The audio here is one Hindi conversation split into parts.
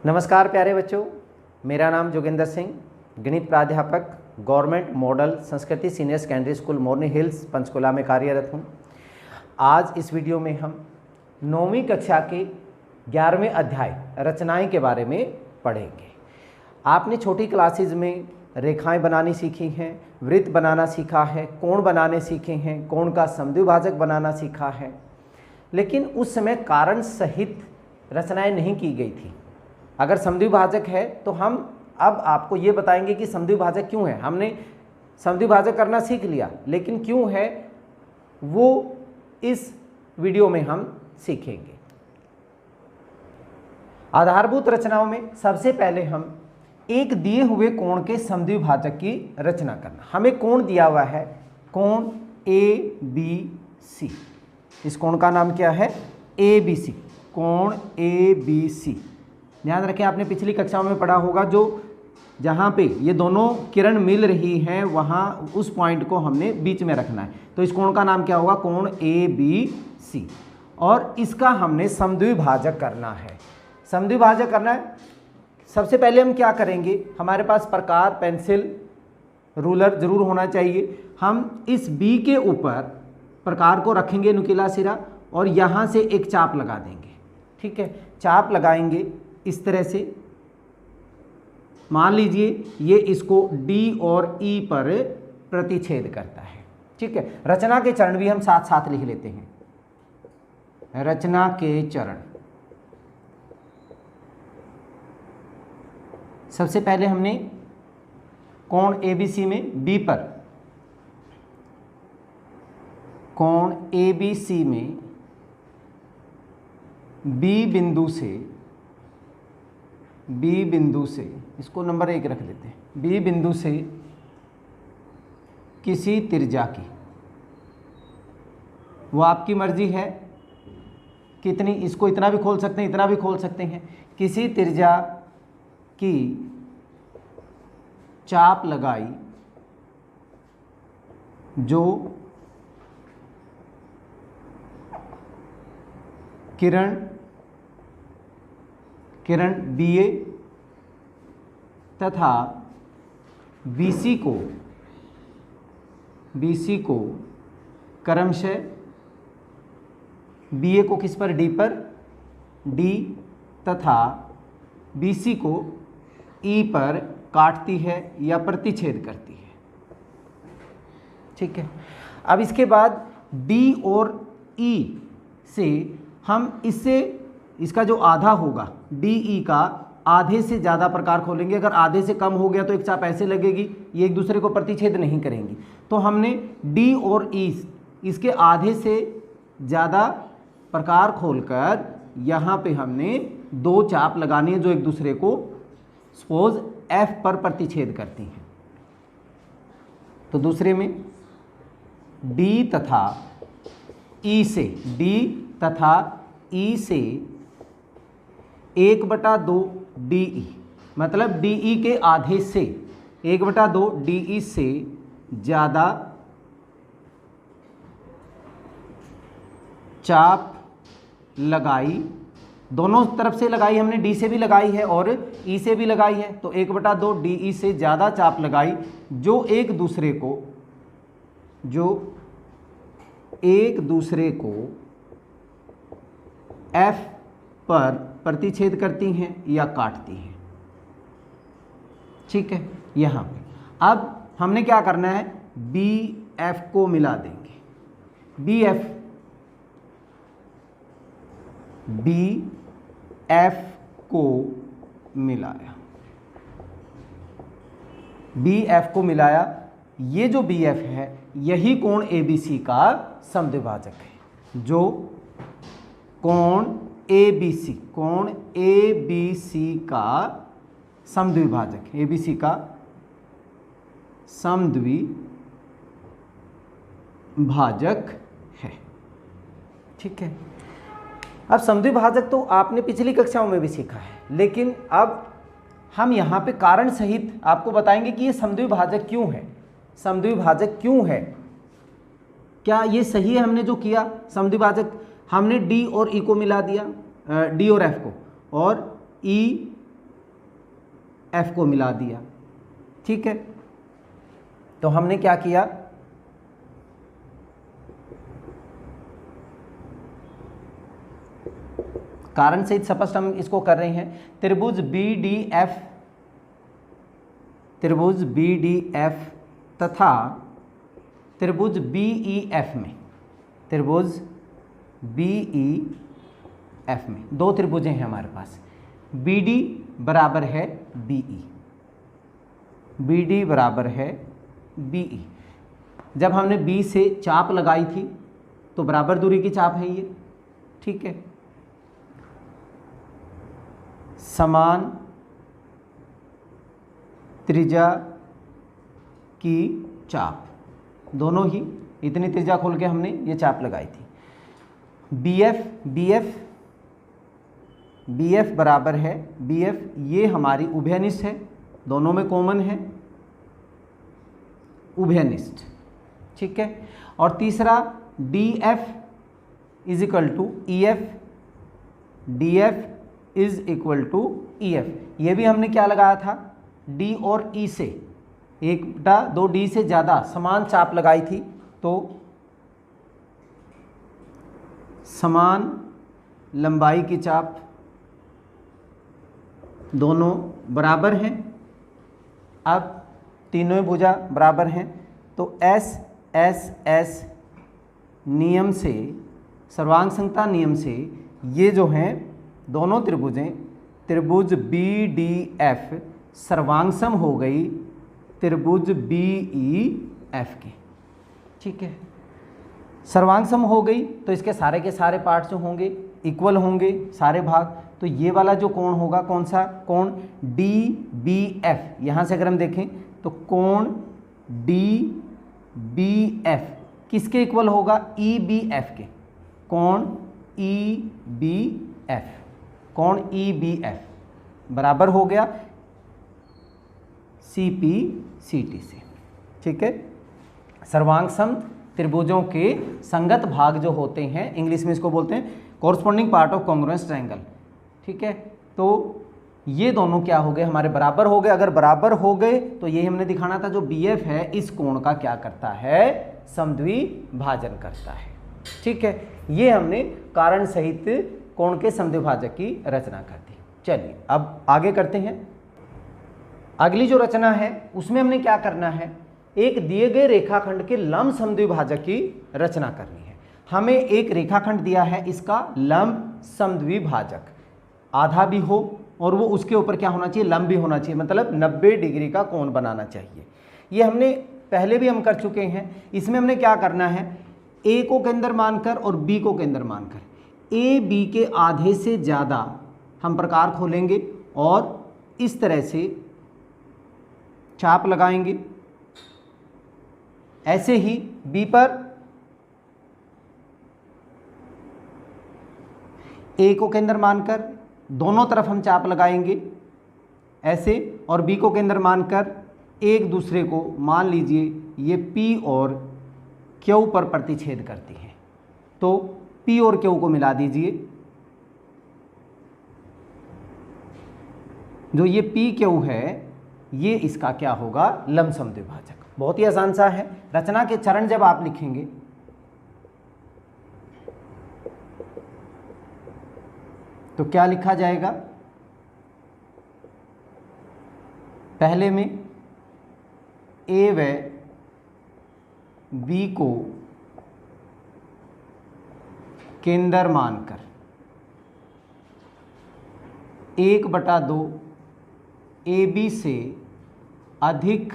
नमस्कार प्यारे बच्चों, मेरा नाम जोगिंदर सिंह, गणित प्राध्यापक, गवर्नमेंट मॉडल संस्कृति सीनियर सेकेंडरी स्कूल मोरनी हिल्स पंचकुला में कार्यरत हूँ। आज इस वीडियो में हम 9वीं कक्षा के 11वें अध्याय रचनाएं के बारे में पढ़ेंगे। आपने छोटी क्लासेज में रेखाएं बनानी सीखी हैं, वृत्त बनाना सीखा है, कोण बनाने सीखे हैं, कोण का समद्विभाजक बनाना सीखा है, लेकिन उस समय कारण सहित रचनाएं नहीं की गई थी। अगर समद्विभाजक है तो हम अब आपको ये बताएंगे कि समद्विभाजक क्यों है। हमने समद्विभाजक करना सीख लिया, लेकिन क्यों है वो इस वीडियो में हम सीखेंगे। आधारभूत रचनाओं में सबसे पहले हम एक दिए हुए कोण के समद्विभाजक की रचना करना। हमें कोण दिया हुआ है, कोण ABC। इस कोण का नाम क्या है? ABC, कोण ABC। ध्यान रखें, आपने पिछली कक्षाओं में पढ़ा होगा, जो जहाँ पे ये दोनों किरण मिल रही हैं वहाँ उस पॉइंट को हमने बीच में रखना है। तो इस कोण का नाम क्या होगा? कोण ABC। और इसका हमने समद्विभाजक करना है। समद्विभाजक करना है, सबसे पहले हम क्या करेंगे? हमारे पास प्रकार, पेंसिल, रूलर जरूर होना चाहिए। हम इस B के ऊपर प्रकार को रखेंगे नुकीला सिरा और यहाँ से एक चाप लगा देंगे। ठीक है, चाप लगाएंगे इस तरह से। मान लीजिए ये इसको D और E पर प्रतिच्छेद करता है। ठीक है, रचना के चरण भी हम साथ साथ लिख लेते हैं। रचना के चरण, सबसे पहले हमने कोण ABC में B पर, कोण ABC में B बिंदु से इसको नंबर 1 रख देते हैं। B बिंदु से किसी त्रिज्या की, वो आपकी मर्जी है कितनी, इसको इतना भी खोल सकते हैं, इतना भी खोल सकते हैं, किसी त्रिज्या की चाप लगाई जो किरण BA तथा BC को क्रमशः BA को किस पर? D पर, D तथा BC को E पर काटती है या प्रतिच्छेद करती है। ठीक है, अब इसके बाद D और E से हम इसका जो आधा होगा DE का, आधे से ज़्यादा प्रकार खोलेंगे। अगर आधे से कम हो गया तो एक चाप ऐसे लगेगी, ये एक दूसरे को प्रतिच्छेद नहीं करेंगी। तो हमने D और E इसके आधे से ज़्यादा प्रकार खोलकर यहाँ पे हमने 2 चाप लगानी है जो एक दूसरे को सपोज F पर प्रतिच्छेद करती हैं। तो दूसरे में D तथा E से 1/2 DE, मतलब DE के आधे से 1/2 DE से ज़्यादा चाप लगाई। दोनों तरफ से लगाई हमने, D से भी लगाई है और E से भी लगाई है। तो 1/2 DE से ज़्यादा चाप लगाई जो एक दूसरे को F पर प्रतिच्छेद करती हैं या काटती हैं। ठीक है, यहाँ पे अब हमने क्या करना है? BF को मिला देंगे। BF को मिलाया। ये जो BF है यही कोण ABC का समद्विभाजक है। जो कोण ABC का समद्विभाजक, ABC का समद्विभाजक है। ठीक है, अब समद्विभाजक तो आपने पिछली कक्षाओं में भी सीखा है, लेकिन अब हम यहाँ पे कारण सहित आपको बताएंगे कि ये समद्विभाजक क्यों है। समद्विभाजक क्यों है, क्या ये सही है हमने जो किया? समद्विभाजक हमने D और E को मिला दिया, D और F को, और E एफ को मिला दिया। ठीक है, तो हमने क्या किया, कारण सहित स्पष्ट हम इसको कर रहे हैं। त्रिभुज बी डी एफ तथा त्रिभुज BEF में, त्रिभुज BEF में दो त्रिभुजें हैं हमारे पास। BD बराबर है BE, BD बराबर है BE। जब हमने B से चाप लगाई थी तो बराबर दूरी की चाप है ये। ठीक है, समान त्रिज्या की चाप, दोनों ही इतनी त्रिज्या खोल के हमने ये चाप लगाई थी। BF बराबर है BF, ये हमारी उभयनिष्ठ है, दोनों में कॉमन है, उभयनिष्ठ। ठीक है, और तीसरा DF is equal to EF, DF is equal to EF। ये भी हमने क्या लगाया था, D और E से, एक बटा दो D से ज़्यादा समान चाप लगाई थी, तो समान लंबाई की चाप दोनों बराबर हैं। अब तीनों भुजा बराबर हैं, तो S नियम से, सर्वांग संगता नियम से ये जो हैं दोनों त्रिभुजें, त्रिभुज BDF सर्वांगसम हो गई त्रिभुज BEF की। ठीक है, सर्वांगसम हो गई तो इसके सारे के सारे पार्ट जो होंगे इक्वल होंगे, सारे भाग। तो ये वाला जो कोण होगा, कौन सा कोण, DBF, यहाँ से अगर हम देखें तो कोण DBF किसके इक्वल होगा, EBF के, कोण EBF, कोण EBF बराबर हो गया CPCT से। ठीक है, सर्वांगसम त्रिभुजों के संगत भाग जो होते हैं, इंग्लिश में इसको बोलते हैं corresponding part of congruence triangle. ठीक है, तो ये दोनों क्या हो गए, हमारे बराबर हो गए। अगर बराबर हो गए तो ये हमने दिखाना था, जो BF है इस कोण का क्या करता है, समद्विभाजन करता है। ठीक है, ये हमने कारण सहित कोण के समद्विभाजक की रचना कर दी। चलिए अब आगे करते हैं। अगली जो रचना है उसमें हमने क्या करना है, एक दिए गए रेखाखंड के लंब समद्विभाजक की रचना करनी है। हमें एक रेखाखंड दिया है, इसका लंब समद्विभाजक आधा भी हो और वो उसके ऊपर क्या होना चाहिए, लंब भी होना चाहिए, मतलब 90 डिग्री का कोण बनाना चाहिए। ये हमने पहले भी हम कर चुके हैं। इसमें हमने क्या करना है, A को केंद्र मानकर और B को केंद्र मानकर A B के आधे से ज़्यादा हम प्रकार खोलेंगे और इस तरह से चाप लगाएंगे। ऐसे ही B पर A को केंद्र मानकर दोनों तरफ हम चाप लगाएंगे ऐसे, और B को केंद्र मानकर एक दूसरे को, मान लीजिए ये P और Q पर प्रतिच्छेद करती हैं, तो P और Q को मिला दीजिए। जो ये PQ है ये इसका क्या होगा, लंब समद्विभाजक। बहुत ही आसान सा है। रचना के चरण जब आप लिखेंगे तो क्या लिखा जाएगा, पहले में A व B को केंद्र मानकर 1/2 AB से अधिक,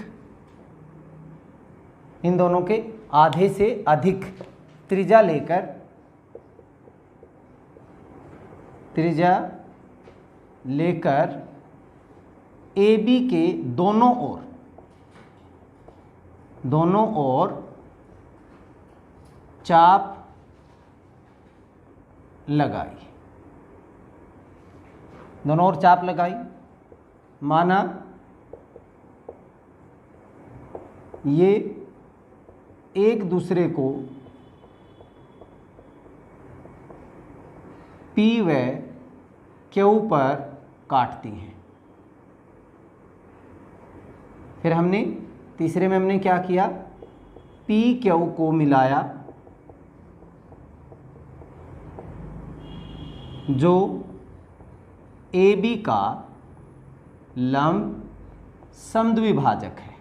इन दोनों के आधे से अधिक त्रिज्या लेकर AB के दोनों ओर चाप लगाई, दोनों ओर चाप लगाई। माना ये एक दूसरे को P व Q पर काटती हैं। फिर हमने तीसरे में हमने क्या किया, पी क्यू को मिलाया, जो ए बी का लंब समद्विभाजक है,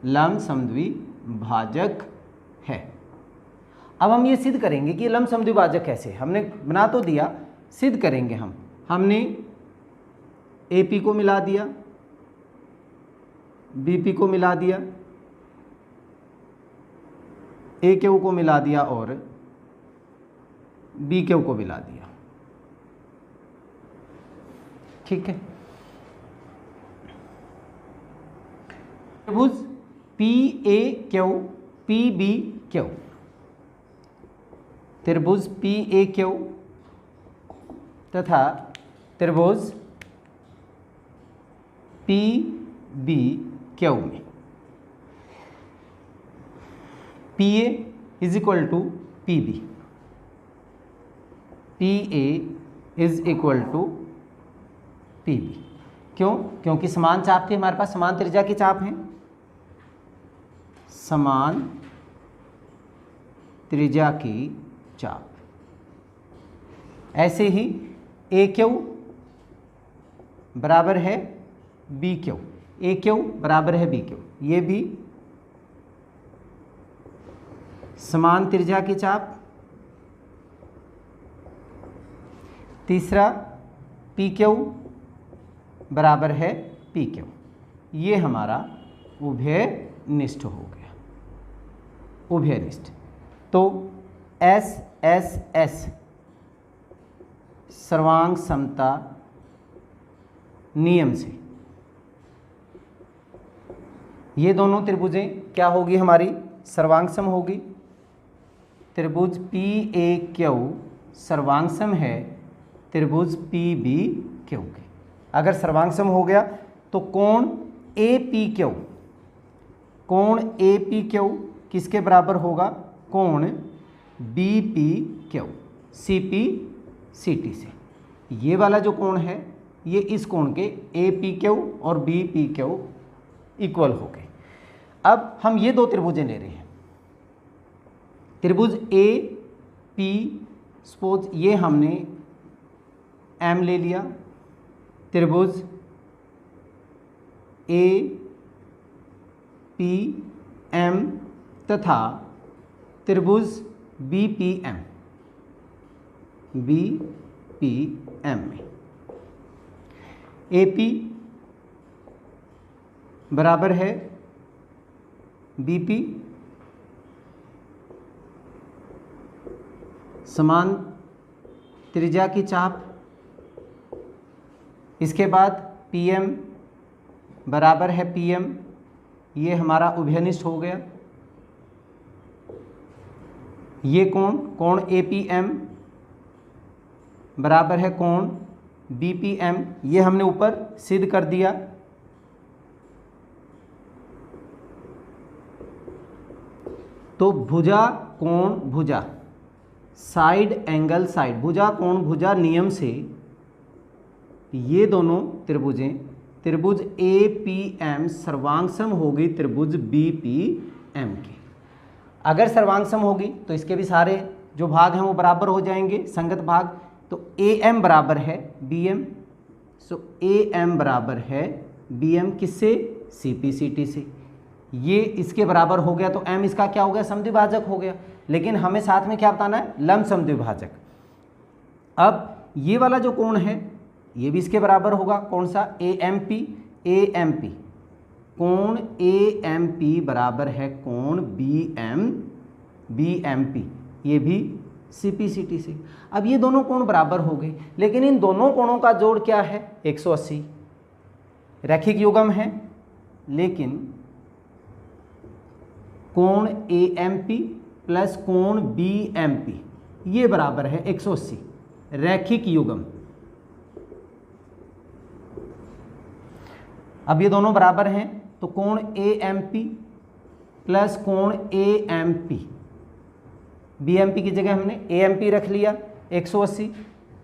लंब समद्विभाजक है। अब हम ये सिद्ध करेंगे कि लंब समद्विभाजक कैसे, हमने बना तो दिया, सिद्ध करेंगे हम। हमने ए पी को मिला दिया, बी पी को मिला दिया, ए क्यू को मिला दिया और बी क्यू को मिला दिया। ठीक है। त्रिभुज P A Q P B Q, त्रिभुज पी ए क्यू तथा त्रिभुज पी बी क्यू में P A is equal to P B, P A is equal to P B. क्यों? क्योंकि समान चाप के हमारे पास समान त्रिज्या की चाप है, समान त्रिज्या की चाप। ऐसे ही ए क्यू बराबर है बी क्यू, ए क्यू बराबर है बी क्यू, ये भी समान त्रिज्या की चाप। तीसरा पी क्यू बराबर है पी क्यू, ये हमारा उभयनिष्ठ हो गया, उभयनिष्ठ। तो एस एस एस सर्वांग समता नियम से ये दोनों त्रिभुजें क्या होगी, हमारी सर्वांग सम होगी। त्रिभुज पी ए क्यू सर्वांग सम है त्रिभुज पी बी क्यू के। अगर सर्वांग सम हो गया तो कोण ए पी क्यू, कोण ए पी क्यू किसके बराबर होगा, कोण B P Q C P C T से। ये वाला जो कोण है ये इस कोण के ए पी क्यू और बी पी क्यू इक्वल हो गए। अब हम ये दो त्रिभुजें ले रहे हैं, त्रिभुज ए पी, सपोज ये हमने एम ले लिया, त्रिभुज ए पी एम तथा त्रिभुज B P M, B P M में ए पी बराबर है बी पी, समान त्रिज्या की चाप। इसके बाद पी एम बराबर है पी एम, ये हमारा उभयनिष्ठ हो गया। ये कोण, कोण ए पी एम बराबर है कोण बी पी एम, ये हमने ऊपर सिद्ध कर दिया। तो भुजा कोण भुजा, साइड एंगल साइड, भुजा कोण भुजा नियम से ये दोनों त्रिभुजें, त्रिभुज ए पी एम सर्वांग सम होगी त्रिभुज बी पी एम की। अगर सर्वांग सम होगी तो इसके भी सारे जो भाग हैं वो बराबर हो जाएंगे, संगत भाग। तो ए एम बराबर है B M, so A M बराबर है बी एम किससे, सी पी सी टी से। ये इसके बराबर हो गया तो एम इसका क्या हो गया, समद्विभाजक हो गया। लेकिन हमें साथ में क्या बताना है, लंब समद्विभाजक। अब ये वाला जो कोण है ये भी इसके बराबर होगा, कौन सा, A M P, A M P, कोण ए एम पी बराबर है कोण बी एम पी, ये भी सी पी सी टी से। अब ये दोनों कोण बराबर हो गए, लेकिन इन दोनों कोणों का जोड़ क्या है, 180, रैखिक युग्म है। लेकिन कोण ए एम पी प्लस कोण बी एम पी ये बराबर है 180, रैखिक युग्म। अब ये दोनों बराबर हैं तो कोण ए एम पी प्लस कोण A M P, B M P की जगह हमने ए एम पी रख लिया 180,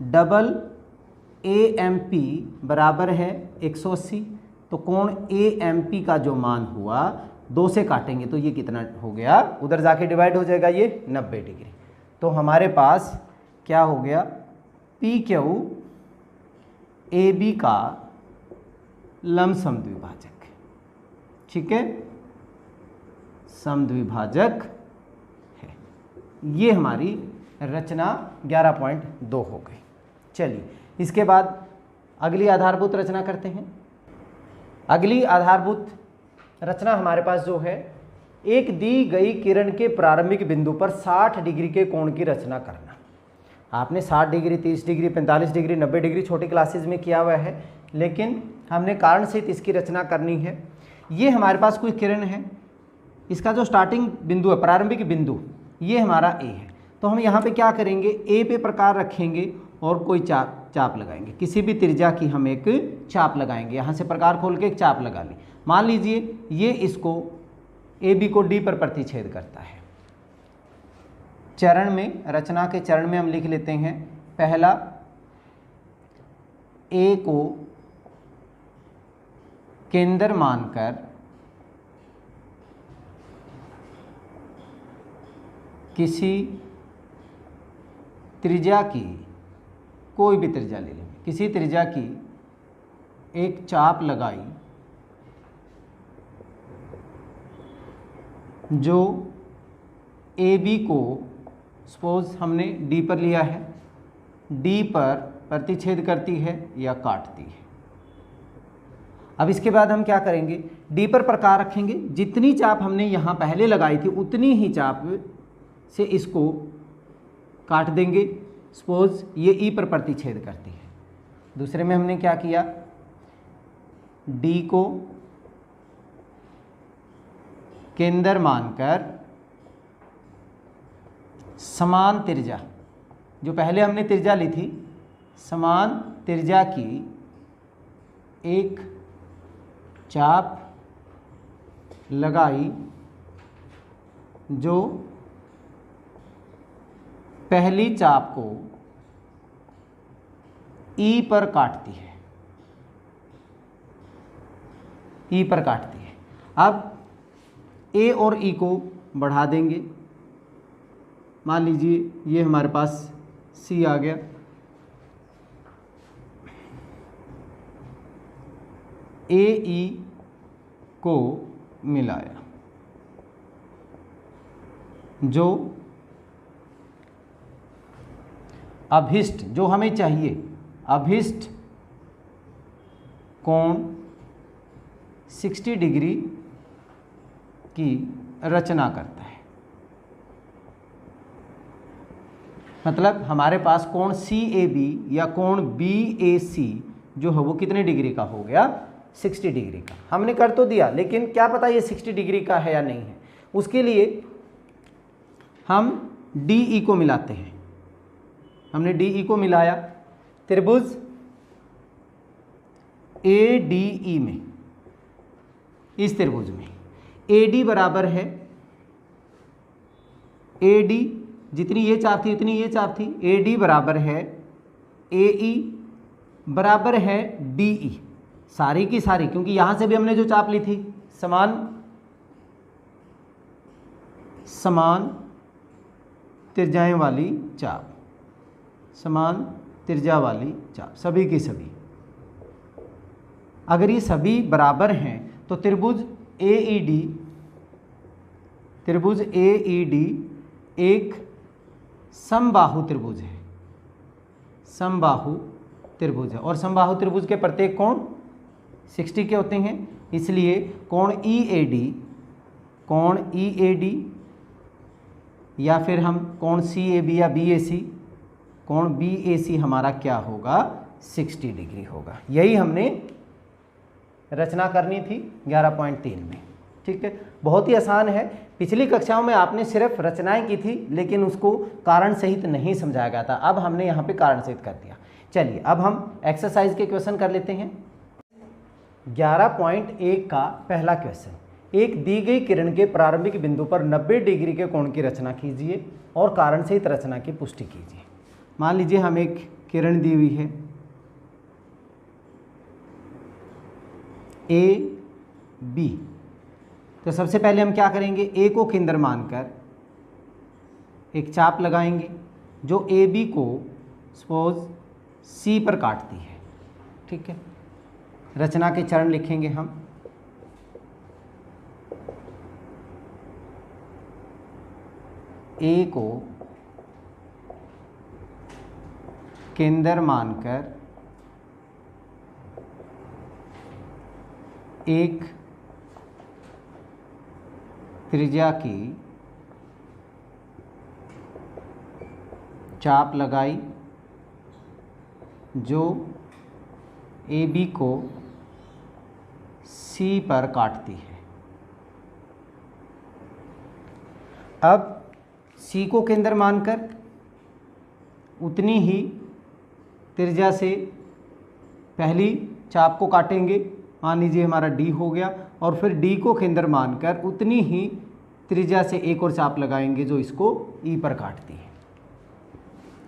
डबल ए एम पी बराबर है 180, तो कोण AMP का जो मान हुआ 2 से काटेंगे तो ये कितना हो गया, उधर जाके डिवाइड हो जाएगा ये 90 डिग्री। तो हमारे पास क्या हो गया, PQ AB का लंब समद्विभाजक, ठीक है, समद्विभाजक है। ये हमारी रचना 11.2 हो गई। चलिए इसके बाद अगली आधारभूत रचना करते हैं। अगली आधारभूत रचना हमारे पास जो है, एक दी गई किरण के प्रारंभिक बिंदु पर 60 डिग्री के कोण की रचना करना। आपने 60 डिग्री, 30 डिग्री, 45 डिग्री, 90 डिग्री छोटी क्लासेस में किया हुआ है, लेकिन हमने कारण सहित इसकी रचना करनी है। ये हमारे पास कोई किरण है, इसका जो स्टार्टिंग बिंदु है, प्रारंभिक बिंदु, ये हमारा ए है। तो हम यहाँ पे क्या करेंगे, ए पे प्रकार रखेंगे और कोई चाप लगाएंगे, किसी भी त्रिज्या की हम एक चाप लगाएंगे। यहाँ से प्रकार खोल के एक चाप लगा ली। मान लीजिए ये इसको ए बी को डी पर प्रतिच्छेद करता है। चरण में, रचना के चरण में हम लिख लेते हैं, पहला ए को केंद्र मानकर किसी त्रिज्या की, कोई भी त्रिज्या ले लेंगे, किसी त्रिज्या की एक चाप लगाई जो ए बी को, सपोज हमने डी पर लिया है, डी पर प्रतिच्छेद करती है या काटती है। अब इसके बाद हम क्या करेंगे, डी पर प्रकार रखेंगे, जितनी चाप हमने यहाँ पहले लगाई थी उतनी ही चाप से इसको काट देंगे। सपोज ये ई पर प्रतिच्छेद करती है। दूसरे में हमने क्या किया, डी को केंद्र मानकर समान त्रिज्या, जो पहले हमने त्रिज्या ली थी, समान त्रिज्या की एक चाप लगाई जो पहली चाप को ई पर काटती है, ई पर काटती है। अब ए और ई को बढ़ा देंगे। मान लीजिए ये हमारे पास सी आ गया, ए ई को मिलाया, जो अभिष्ट, जो हमें चाहिए, अभिष्ट कोण 60 डिग्री की रचना करता है। मतलब हमारे पास कोण CAB या कोण BAC जो है वो कितने डिग्री का हो गया, 60 डिग्री का। हमने कर तो दिया, लेकिन क्या पता ये 60 डिग्री का है या नहीं है। उसके लिए हम DE को मिलाते हैं। हमने DE को मिलाया त्रिभुज ADE में, इस त्रिभुज में AD बराबर है, AD जितनी ये चाप थी उतनी ये चाप थी, AD बराबर है AE बराबर है DE, सारी की सारी, क्योंकि यहाँ से भी हमने जो चाप ली थी समान त्रिज्याएं वाली चाप, समान त्रिज्या वाली चाप, सभी की सभी। अगर ये सभी बराबर हैं तो त्रिभुज AED एक समबाहु त्रिभुज है, समबाहु त्रिभुज है। और समबाहु त्रिभुज के प्रत्येक कोण 60 के होते हैं, इसलिए कोण EAD या फिर हम कोण CAB या BAC, कोण BAC हमारा क्या होगा, 60 डिग्री होगा। यही हमने रचना करनी थी 11.3 में। ठीक है, बहुत ही आसान है। पिछली कक्षाओं में आपने सिर्फ रचनाएं की थी, लेकिन उसको कारण सहित नहीं समझाया गया था। अब हमने यहाँ पे कारण सहित कर दिया। चलिए अब हम एक्सरसाइज के क्वेश्चन कर लेते हैं। 11.1 का पहला क्वेश्चन, एक दी गई किरण के प्रारंभिक बिंदु पर 90 डिग्री के कोण की रचना कीजिए और कारण सहित रचना की पुष्टि कीजिए। मान लीजिए हमें एक किरण दी हुई है, ए बी। तो सबसे पहले हम क्या करेंगे, ए को केंद्र मानकर एक चाप लगाएंगे जो ए बी को सपोज सी पर काटती है। ठीक है, रचना के चरण लिखेंगे हम। ए को केंद्र मानकर एक त्रिज्या की चाप लगाई जो ए बी को सी पर काटती है। अब सी को केंद्र मानकर उतनी ही त्रिज्या से पहली चाप को काटेंगे, मान लीजिए हमारा डी हो गया, और फिर डी को केंद्र मानकर उतनी ही त्रिज्या से एक और चाप लगाएंगे जो इसको ई पर काटती है।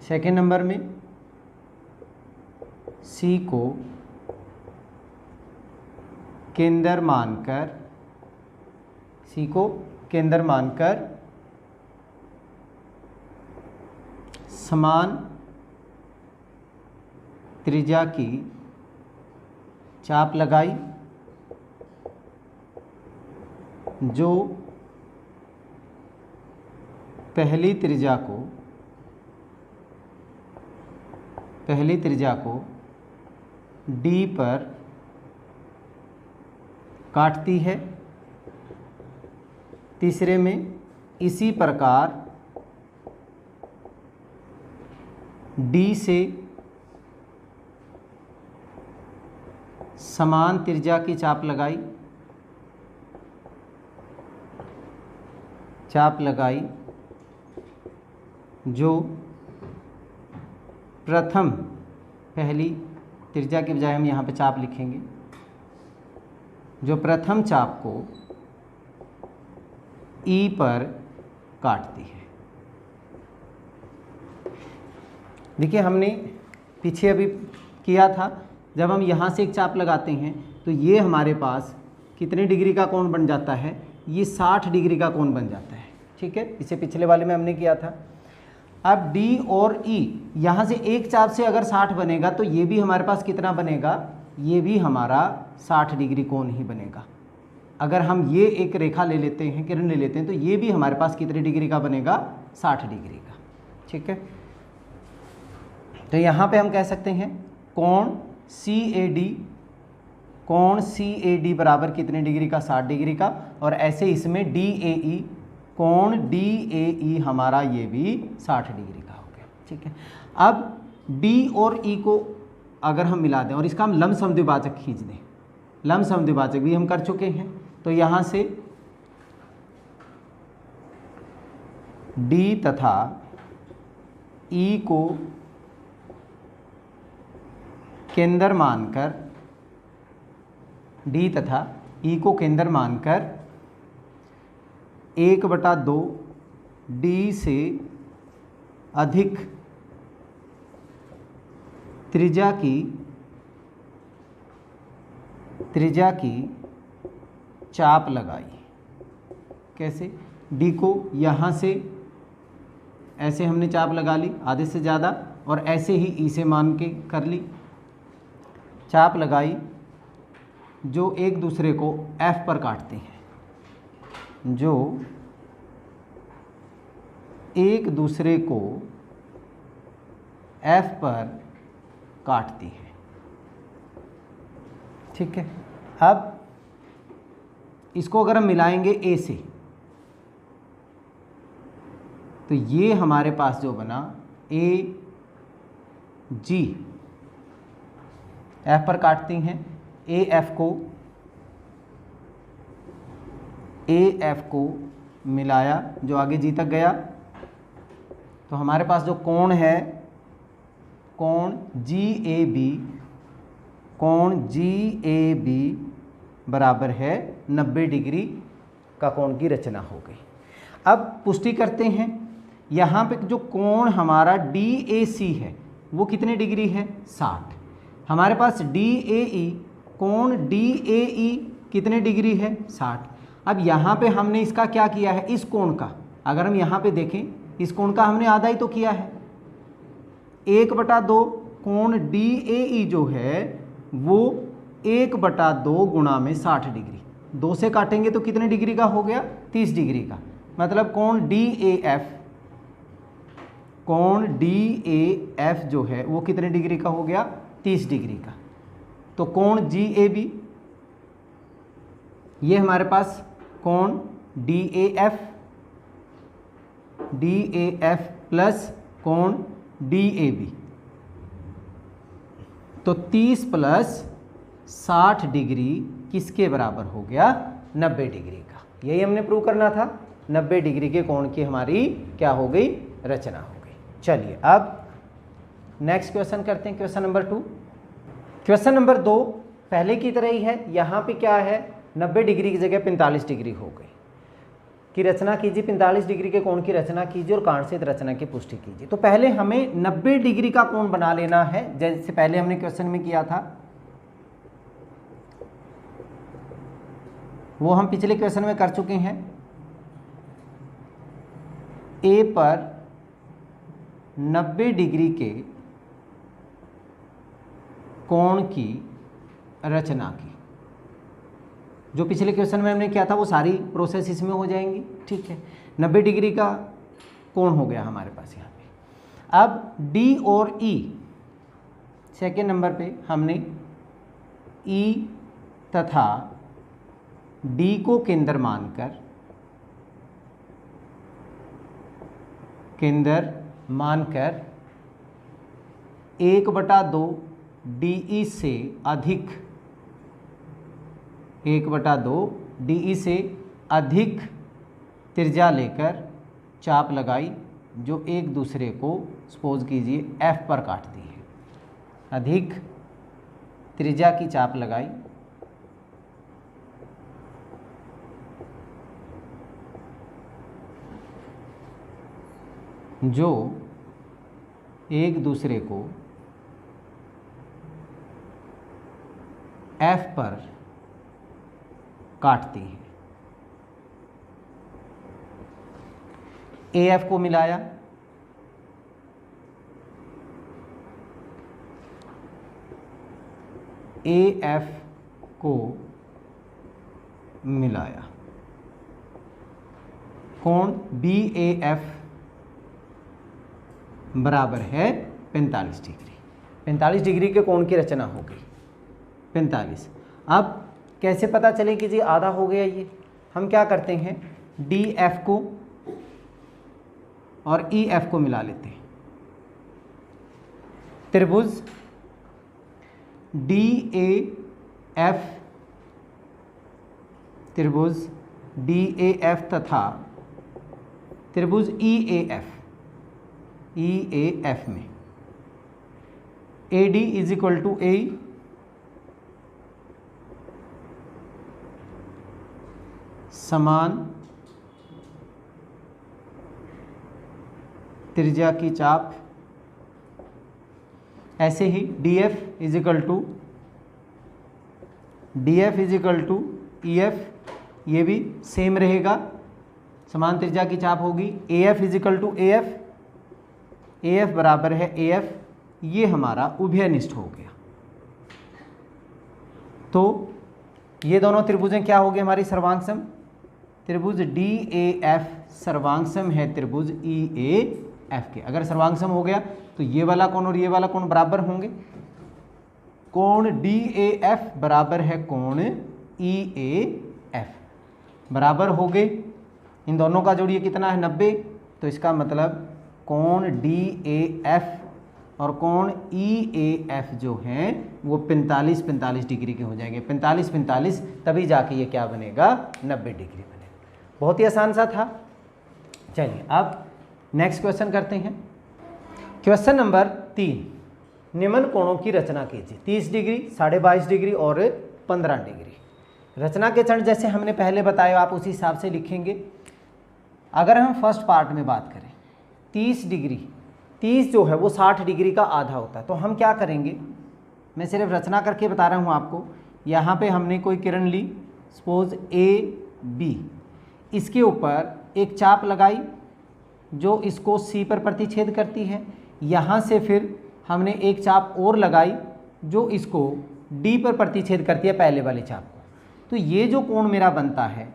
सेकेंड नंबर में सी को केंद्र मानकर समान त्रिज्या की चाप लगाई जो पहली त्रिज्या को डी पर काटती है। तीसरे में इसी प्रकार डी से समान त्रिज्या की चाप लगाई जो प्रथम, पहली त्रिज्या के बजाय हम यहाँ पे चाप लिखेंगे, जो प्रथम चाप को ई पर काटती है। देखिए हमने पीछे अभी किया था, जब हम यहाँ से एक चाप लगाते हैं तो ये हमारे पास कितने डिग्री का कोण बन जाता है, ये 60 डिग्री का कोण बन जाता है। ठीक है, इसे पिछले वाले में हमने किया था। अब D और E यहाँ से एक चाप से अगर 60 बनेगा तो ये भी हमारे पास कितना बनेगा, ये भी हमारा 60 डिग्री कोण ही बनेगा। अगर हम ये एक रेखा ले लेते हैं, किरण ले लेते हैं, तो ये भी हमारे पास कितने डिग्री का बनेगा, 60 डिग्री का। ठीक है, तो यहाँ पे हम कह सकते हैं कोण CAD बराबर कितने डिग्री का, 60 डिग्री का। और ऐसे इसमें DAE, कोण DAE हमारा ये भी 60 डिग्री का हो गया। ठीक है, अब D और E को अगर हम मिला दें और इसका हम लंब समद्विभाजक खींच दें, लंब समद्विभाजक भी हम कर चुके हैं, तो यहाँ से D तथा E को केंद्र मानकर, D तथा E को केंद्र मानकर 1/2 D से अधिक त्रिज्या की चाप लगाई। कैसे, D को यहाँ से ऐसे हमने चाप लगा ली आधे से ज़्यादा, और ऐसे ही E से मान के कर ली, चाप लगाई जो एक दूसरे को F पर काटते हैं, जो एक दूसरे को F पर काटती है। ठीक है, अब इसको अगर हम मिलाएंगे A से, तो ये हमारे पास जो बना AG, F पर काटती हैं, AF को मिलाया जो आगे G तक गया, तो हमारे पास जो कोण है, कोण GAB बराबर है 90 डिग्री का कोण की रचना हो गई। अब पुष्टि करते हैं, यहाँ पे जो कोण हमारा DAC है वो कितने डिग्री है, 60। हमारे पास DAE कोण DAE कितने डिग्री है? 60। अब यहाँ पे हमने इसका क्या किया है, इस कोण का अगर हम यहाँ पे देखें, इस कोण का हमने आधा ही तो किया है, 1/2 कोण DAE जो है वो 1/2 गुणा में 60 डिग्री, 2 से काटेंगे तो कितने डिग्री का हो गया? 30 डिग्री का। मतलब कोण DAF जो है वो कितने डिग्री का हो गया? 30 डिग्री का। तो कोण GAB, ये हमारे पास कोण DAF प्लस कोण DAB, तो 30 प्लस 60 डिग्री किसके बराबर हो गया? 90 डिग्री का। यही हमने प्रूव करना था। 90 डिग्री के कोण की हमारी क्या हो गई? रचना हो गई। चलिए अब नेक्स्ट क्वेश्चन करते हैं, क्वेश्चन नंबर 2। क्वेश्चन नंबर 2 पहले की तरह ही है। यहाँ पे क्या है, 90 डिग्री की जगह 45 डिग्री हो गई कि रचना कीजिए, 45 डिग्री के कोण की रचना कीजिए और कांट सहित रचना की पुष्टि कीजिए। तो पहले हमें 90 डिग्री का कोण बना लेना है, जैसे पहले हमने क्वेश्चन में किया था, वो हम पिछले क्वेश्चन में कर चुके हैं। ए पर 90 डिग्री के कोण की रचना की, जो पिछले क्वेश्चन में हमने किया था वो सारी प्रोसेस इसमें हो जाएंगी। ठीक है, 90 डिग्री का कोण हो गया हमारे पास यहाँ पे। अब डी और ई, सेकेंड नंबर पे हमने ई तथा डी को केंद्र मानकर 1/2 DE से अधिक 1/2 DE से अधिक त्रिज्या लेकर चाप लगाई, जो एक दूसरे को सपोज कीजिए F पर काटती है। अधिक त्रिज्या की चाप लगाई जो एक दूसरे को F पर काटती है। AF को मिलाया, AF को मिलाया, कोण BAF बराबर है 45 डिग्री। 45 डिग्री के कोण की रचना हो गई 45। अब कैसे पता चले कि जी आधा हो गया ये? हम क्या करते हैं, DF को और EF को मिला लेते हैं। त्रिभुज DAF तथा त्रिभुज EAF में AD is equal to AE, समान त्रिज्या की चाप। ऐसे ही DF is equal to EF, ये भी सेम रहेगा, समान त्रिज्या की चाप होगी। AF is equal to AF बराबर है AF, ये हमारा उभयनिष्ठ हो गया। तो ये दोनों त्रिभुजें क्या हो गई हमारी? सर्वांगसम। त्रिभुज DAF सर्वांगसम है त्रिभुज EAF के। अगर सर्वांगसम हो गया तो ये वाला कोण और ये वाला कोण बराबर होंगे। कोण DAF बराबर है कोण EAF, बराबर हो गए। इन दोनों का जोड़िए कितना है? 90। तो इसका मतलब कोण DAF और कोण EAF जो हैं वो 45 डिग्री के हो जाएंगे। 45 तभी जाके ये क्या बनेगा? 90 डिग्री बनेगा। बहुत ही आसान सा था। चलिए अब नेक्स्ट क्वेश्चन करते हैं। क्वेश्चन नंबर 3, निम्न कोणों की रचना कीजिए। 30 डिग्री, 22.5 डिग्री और 15 डिग्री। रचना के चरण जैसे हमने पहले बताया आप उसी हिसाब से लिखेंगे। अगर हम फर्स्ट पार्ट में बात करें, 30 डिग्री, 30 जो है वो 60 डिग्री का आधा होता है। तो हम क्या करेंगे, मैं सिर्फ रचना करके बता रहा हूँ आपको। यहाँ पे हमने कोई किरण ली, सपोज ए बी, इसके ऊपर एक चाप लगाई जो इसको सी पर प्रतिच्छेद करती है। यहाँ से फिर हमने एक चाप और लगाई जो इसको डी पर प्रतिच्छेद करती है, पहले वाले चाप को। तो ये जो कोण मेरा बनता है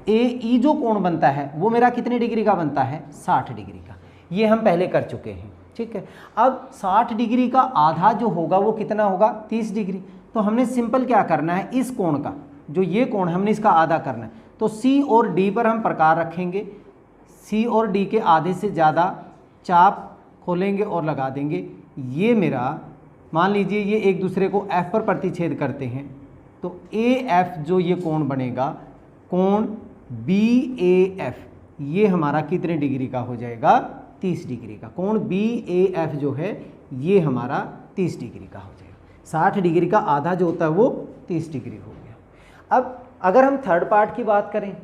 ए ई, जो कोण बनता है वो मेरा कितने डिग्री का बनता है? 60 डिग्री का। ये हम पहले कर चुके हैं, ठीक है। अब 60 डिग्री का आधा जो होगा वो कितना होगा? 30 डिग्री। तो हमने सिंपल क्या करना है, इस कोण का, जो ये कोण हमने इसका आधा करना है। तो सी और डी पर हम प्रकार रखेंगे, सी और डी के आधे से ज़्यादा चाप खोलेंगे और लगा देंगे। ये मेरा, मान लीजिए ये एक दूसरे को एफ पर प्रतिच्छेद करते हैं, तो ए एफ जो ये कोण बनेगा, कोण बी ए एफ, ये हमारा कितने डिग्री का हो जाएगा? 30 डिग्री का। कोण बी ए एफ जो है ये हमारा 30 डिग्री का हो जाएगा। 60 डिग्री का आधा जो होता है वो 30 डिग्री हो गया। अब अगर हम थर्ड पार्ट की बात करें,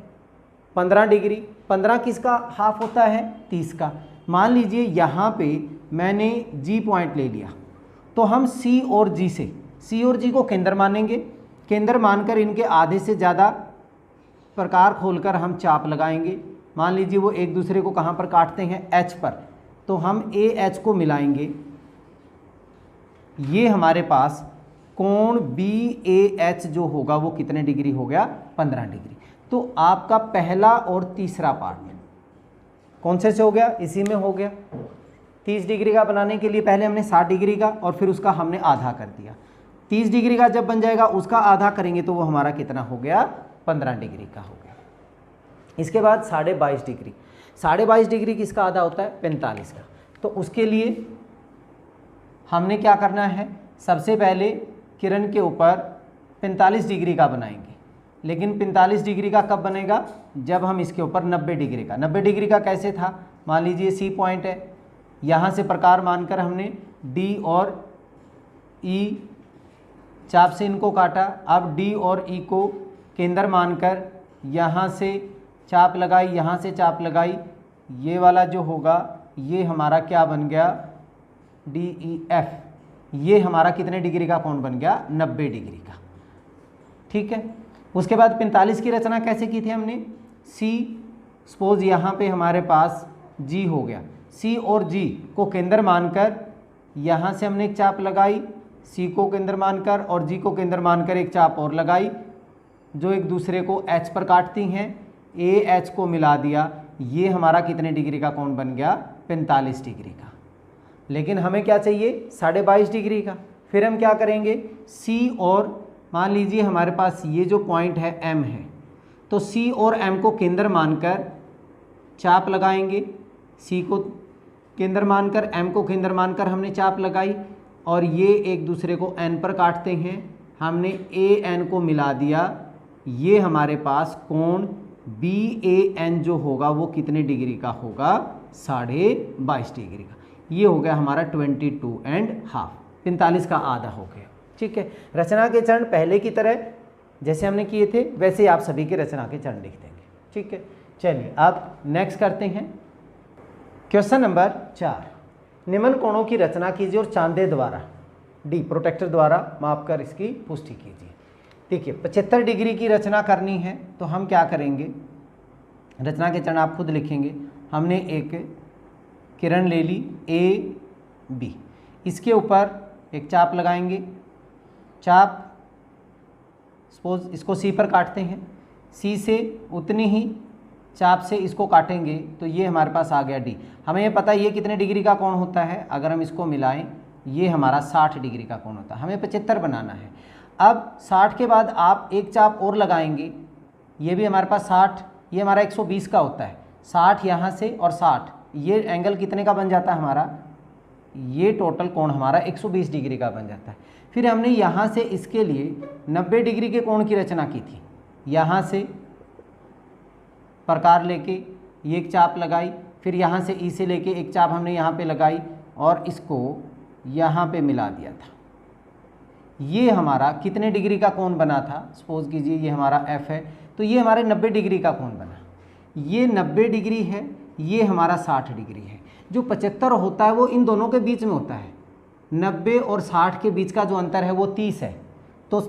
15 डिग्री, 15 किसका हाफ होता है? 30 का। मान लीजिए यहाँ पे मैंने जी पॉइंट ले लिया, तो हम सी और जी से, सी और जी को केंद्र मानेंगे, केंद्र मानकर इनके आधे से ज़्यादा प्रकार खोलकर हम चाप लगाएंगे। मान लीजिए वो एक दूसरे को कहाँ पर काटते हैं? एच पर। तो हम ए एच को मिलाएंगे, ये हमारे पास कोण बी ए एच जो होगा वो कितने डिग्री हो गया? 15 डिग्री। तो आपका पहला और तीसरा पार्ट कौन से हो गया? इसी में हो गया। 30 डिग्री का बनाने के लिए पहले हमने 60 डिग्री का और फिर उसका हमने आधा कर दिया। 30 डिग्री का जब बन जाएगा उसका आधा करेंगे तो वो हमारा कितना हो गया? 15 डिग्री का हो गया। इसके बाद 22.5 डिग्री, 22.5 डिग्री किसका आधा होता है? 45 का। तो उसके लिए हमने क्या करना है? सबसे पहले किरण के ऊपर 45 डिग्री का बनाएंगे, लेकिन 45 डिग्री का कब बनेगा? जब हम इसके ऊपर 90 डिग्री का। 90 डिग्री का कैसे था? मान लीजिए सी पॉइंट है, यहाँ से प्रकार मानकर हमने डी और ई चाप से इनको काटा। अब डी और ई को केंद्र मानकर यहाँ से चाप लगाई, यहाँ से चाप लगाई। ये वाला जो होगा ये हमारा क्या बन गया? D E F. ये हमारा कितने डिग्री का कोण बन गया? 90 डिग्री का, ठीक है। उसके बाद 45 की रचना कैसे की थी हमने? सी, सपोज यहाँ पे हमारे पास जी हो गया, सी और जी को केंद्र मानकर यहाँ से हमने एक चाप लगाई, सी को केंद्र मानकर और जी को केंद्र मानकर एक चाप और लगाई जो एक दूसरे को एच पर काटती हैं। ए एच को मिला दिया, ये हमारा कितने डिग्री का कोण बन गया? 45 डिग्री का। लेकिन हमें क्या चाहिए? 22.5 डिग्री का। फिर हम क्या करेंगे? सी और, मान लीजिए हमारे पास ये जो पॉइंट है एम है, तो सी और एम को केंद्र मानकर चाप लगाएंगे। सी को केंद्र मानकर, एम को केंद्र मानकर हमने चाप लगाई और ये एक दूसरे को एन पर काटते हैं। हमने ए एन को मिला दिया, ये हमारे पास कोण बी ए एन जो होगा वो कितने डिग्री का होगा? 22.5 डिग्री का। ये हो गया हमारा 22.5, 45 का आधा हो गया, ठीक है। रचना के चरण पहले की तरह जैसे हमने किए थे वैसे आप सभी के रचना के चरण लिख देंगे, ठीक है। चलिए अब नेक्स्ट करते हैं क्वेश्चन नंबर 4। निम्न कोणों की रचना कीजिए और चांदे द्वारा, डी प्रोटेक्टर द्वारा मापकर इसकी पुष्टि कीजिए। देखिए 75 डिग्री की रचना करनी है तो हम क्या करेंगे? रचना के चरण आप खुद लिखेंगे। हमने एक किरण ले ली ए बी, इसके ऊपर एक चाप लगाएंगे। चाप सपोज इसको सी पर काटते हैं, सी से उतनी ही चाप से इसको काटेंगे तो ये हमारे पास आ गया डी। हमें ये पता है ये कितने डिग्री का कोण होता है, अगर हम इसको मिलाएं ये हमारा 60 डिग्री का कोण होता है। हमें 75 बनाना है। अब 60 के बाद आप एक चाप और लगाएंगे, ये भी हमारे पास 60, ये हमारा 120 का होता है। 60 यहाँ से और 60, ये एंगल कितने का बन जाता है हमारा? ये टोटल कोण हमारा 120 डिग्री का बन जाता है। फिर हमने यहाँ से इसके लिए 90 डिग्री के कोण की रचना की थी। यहाँ से प्रकार लेके ये एक चाप लगाई, फिर यहाँ से ई से लेके एक चाप हमने यहाँ पे लगाई और इसको यहाँ पे मिला दिया था। ये हमारा कितने डिग्री का कोण बना था? सपोज कीजिए ये हमारा एफ है, तो ये हमारे 90 डिग्री का कोण बना। ये 90 डिग्री है, ये हमारा 60 डिग्री है। जो 75 होता है वो इन दोनों के बीच में होता है। 90 और 60 के बीच का जो अंतर है वो 30 है, तो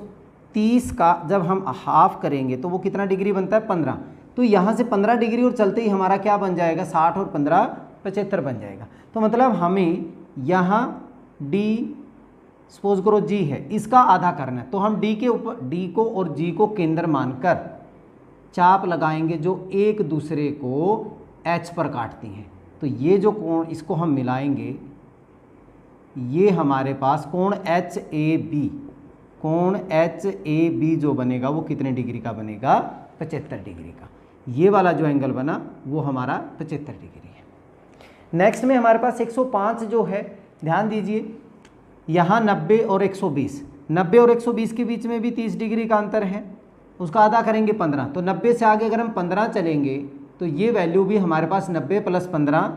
30 का जब हम हाफ करेंगे तो वो कितना डिग्री बनता है 15। तो यहाँ से 15 डिग्री और चलते ही हमारा क्या बन जाएगा 60 और 15 75 बन जाएगा। तो मतलब हमें यहाँ डी सपोज करो जी है, इसका आधा करना है, तो हम डी के ऊपर डी को और जी को केंद्र मानकर चाप लगाएंगे जो एक दूसरे को एच पर काटती हैं। तो ये जो कोण इसको हम मिलाएंगे, ये हमारे पास कोण एच ए बी, कोण एच ए बी जो बनेगा वो कितने डिग्री का बनेगा 75 डिग्री का। ये वाला जो एंगल बना वो हमारा 75 डिग्री है। नेक्स्ट में हमारे पास 105 जो है, ध्यान दीजिए यहाँ 90 और 120, 90 और 120 के बीच में भी 30 डिग्री का अंतर है, उसका आधा करेंगे 15। तो 90 से आगे अगर हम 15 चलेंगे तो ये वैल्यू भी हमारे पास 90 + 15,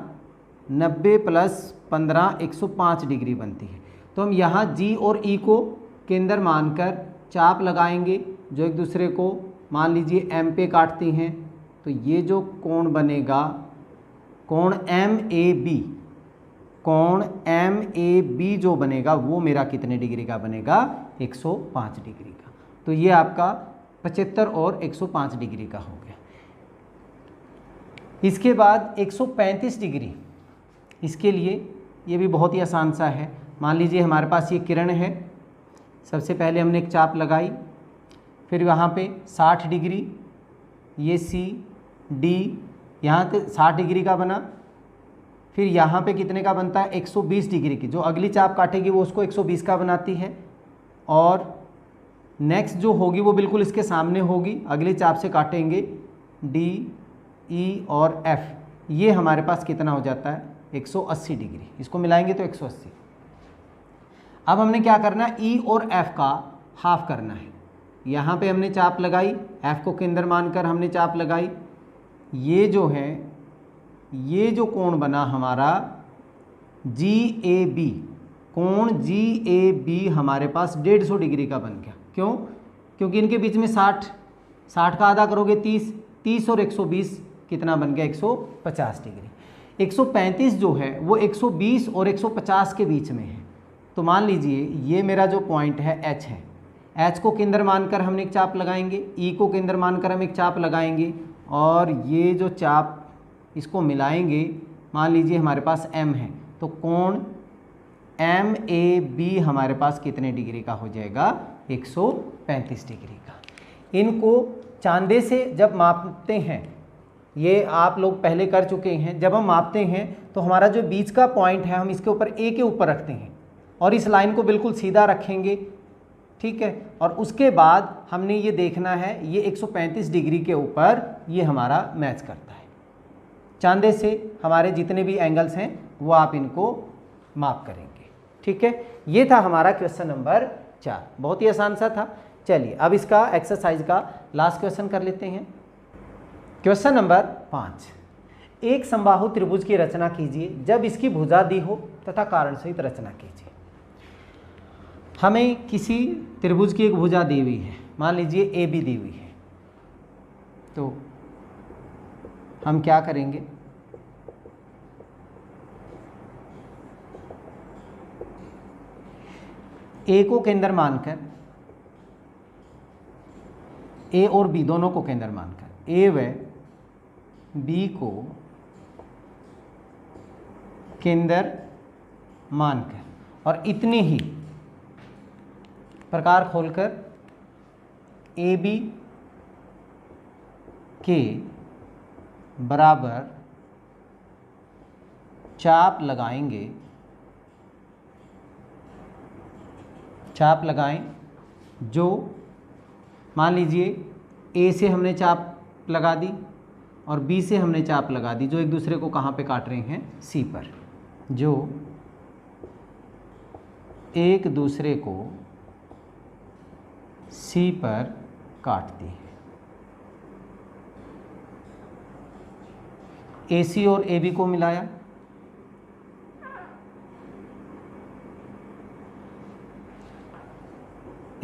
90 + 15 105 डिग्री बनती है। तो हम यहाँ जी और ई को केंद्र मानकर चाप लगाएंगे जो एक दूसरे को मान लीजिए एम पे काटती हैं। तो ये जो कोण बनेगा कोण एम ए बी, कोण एम ए बी जो बनेगा वो मेरा कितने डिग्री का बनेगा 105 डिग्री का। तो ये आपका 75 और 105 डिग्री का हो गया। इसके बाद 135 डिग्री, इसके लिए ये भी बहुत ही आसान सा है। मान लीजिए हमारे पास ये किरण है, सबसे पहले हमने एक चाप लगाई, फिर यहाँ पे 60 डिग्री, ये सी डी यहाँ पे 60 डिग्री का बना, फिर यहाँ पे कितने का बनता है 120 डिग्री की, जो अगली चाप काटेगी वो उसको 120 का बनाती है, और नेक्स्ट जो होगी वो बिल्कुल इसके सामने होगी, अगली चाप से काटेंगे डी ई और एफ, ये हमारे पास कितना हो जाता है 180 डिग्री, इसको मिलाएंगे तो 180। अब हमने क्या करना है ई और एफ का हाफ करना है। यहाँ पे हमने चाप लगाई, एफ को केंद्र मानकर हमने चाप लगाई, ये जो है ये जो कोण बना हमारा जी ए बी, कोण जी ए बी हमारे पास 150 डिग्री का बन गया। क्यों? क्योंकि इनके बीच में 60 का आधा करोगे 30 और 120 कितना बन गया 150 डिग्री। 135 जो है वो 120 और 150 के बीच में है। तो मान लीजिए ये मेरा जो पॉइंट है एच है, एच को केंद्र मानकर हमने एक चाप लगाएंगे, ई को केंद्र मानकर हम एक चाप लगाएंगे, और ये जो चाप इसको मिलाएंगे, मान लीजिए हमारे पास एम है, तो कोण एम ए बी हमारे पास कितने डिग्री का हो जाएगा 135 डिग्री का। इनको चांदे से जब मापते हैं, ये आप लोग पहले कर चुके हैं, जब हम मापते हैं तो हमारा जो बीच का पॉइंट है हम इसके ऊपर ए के ऊपर रखते हैं और इस लाइन को बिल्कुल सीधा रखेंगे, ठीक है। और उसके बाद हमने ये देखना है ये 135 डिग्री के ऊपर ये हमारा मैच करता है। चांदे से हमारे जितने भी एंगल्स हैं वो आप इनको माप करेंगे, ठीक है। ये था हमारा क्वेश्चन नंबर 4, बहुत ही आसान सा था। चलिए अब इसका एक्सरसाइज का लास्ट क्वेश्चन कर लेते हैं। क्वेश्चन नंबर 5, एक समबाहु त्रिभुज की रचना कीजिए जब इसकी भुजा दी हो तथा कारण सहित रचना कीजिए। हमें किसी त्रिभुज की एक भुजा दी हुई है, मान लीजिए ए बी दी हुई है, तो हम क्या करेंगे, ए को केंद्र मानकर, ए और बी दोनों को केंद्र मानकर, ए व बी को केंद्र मानकर और इतनी ही प्रकार खोलकर ए बी के बराबर चाप लगाएंगे, चाप लगाएं जो मान लीजिए ए से हमने चाप लगा दी और बी से हमने चाप लगा दी, जो एक दूसरे को कहाँ पे काट रहे हैं सी पर, जो एक दूसरे को सी पर काटती है। ए सी और ए बी को मिलाया,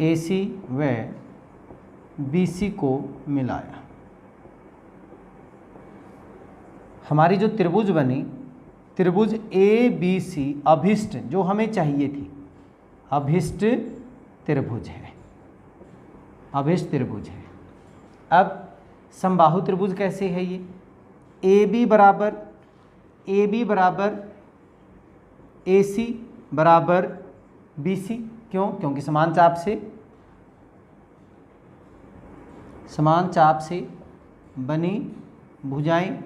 ए सी व बी सी को मिलाया, हमारी जो त्रिभुज बनी, त्रिभुज ABC अभिष्ट जो हमें चाहिए थी, अभिष्ट त्रिभुज है, अभिष्ट त्रिभुज है। अब समबाहु त्रिभुज कैसे है ये? AB बराबर AC बराबर BC। क्यों? क्योंकि समान चाप से बनी भुजाएं,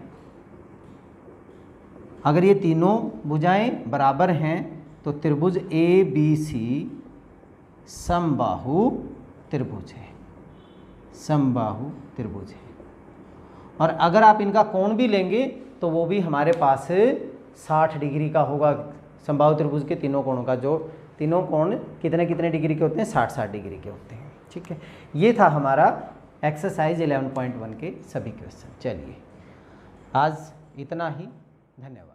अगर ये तीनों भुजाएं बराबर हैं तो त्रिभुज ABC समबाहु त्रिभुज है, समबाहु त्रिभुज है। और अगर आप इनका कोण भी लेंगे तो वो भी हमारे पास 60 डिग्री का होगा। समबाहु त्रिभुज के तीनों कोणों का जो तीनों कोण कितने कितने डिग्री के होते हैं? 60-60 डिग्री के होते हैं। ठीक है, ये था हमारा एक्सरसाइज 11.1 के सभी क्वेश्चन। चलिए आज इतना ही, धन्यवाद।